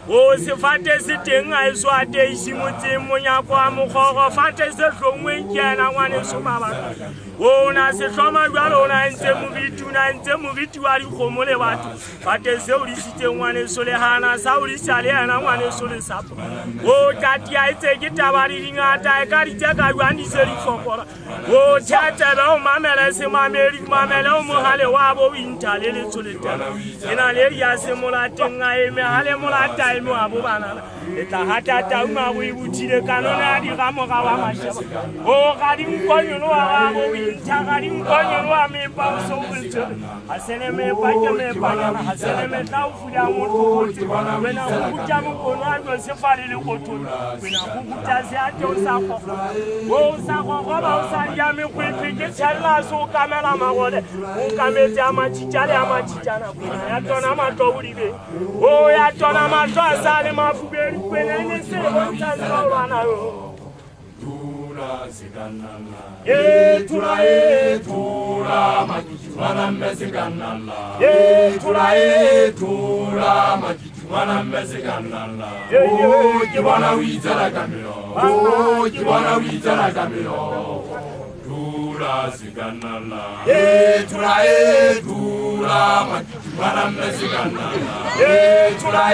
O se fate se teng a eso a te isimotse monyako a mogoro fate se hlongwe kena ngwane somaba o na se hloma jwalo na ntse moriti wa dikgomo le batho fate se o disitse ngwane so le hana sa o disa le yena ngwane so le sapo o tati a itse ke tabari dingata e ka ditse ka jwang di se di fokora o tshate ba o mamela se mameli mamela o mohale wa bo intale le tsoleta ena le ya se molateng a eme hale molata mo abobana eta hata tauma bo ibutile kanona di gamoga wa mashaba o ga di mkonyo wa go winta ga di mkonyo wa me pa so bultse asene me pa ke me pa na asene me ta ufuya mo ko wena ukuja mo kono ando se fali le kotono wena ukuja se ato sa ko o sa ko ba o sa ya me ku ipike tshala so kamera magole o kamete amachichale amachichana ya tona mato ulibe o ya tona mato asale mafuberi kwenene se bontanza wana yo tura siganalla tura makichwana mesiganalla tura makichwana mesiganalla o kibana wizara kamyo o kibana wizara kamyo tura siganalla tura makichwana mesiganalla tura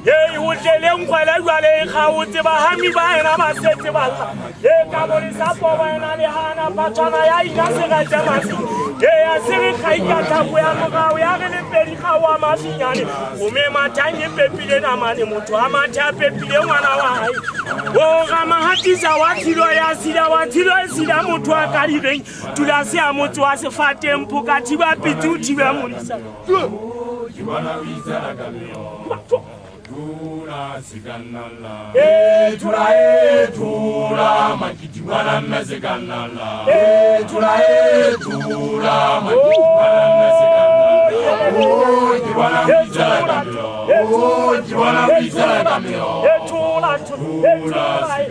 Ye ujele ngwala jwale khawutse bahami ba ena ba setse ba ye ka bolisa po ba ena le hana patana ya ina se ga jamasi ye ya se khaika ta go ya mogao ya ge le pedi khawa mafinyane o me matanye pepile na mane motho a matha pepile ngwana wa hae o ga mahatisa wa thilo ya sida wa thilo sida motho a ka direng tula se a motho wa se fate mpuka thiba pitu thiba monisa jibana wiza la kamyo tura siganalla tura makijwana meziganalla tura makijwana meziganalla jibwana wiza la kamyo jibwana wiza la kamyo tura siganalla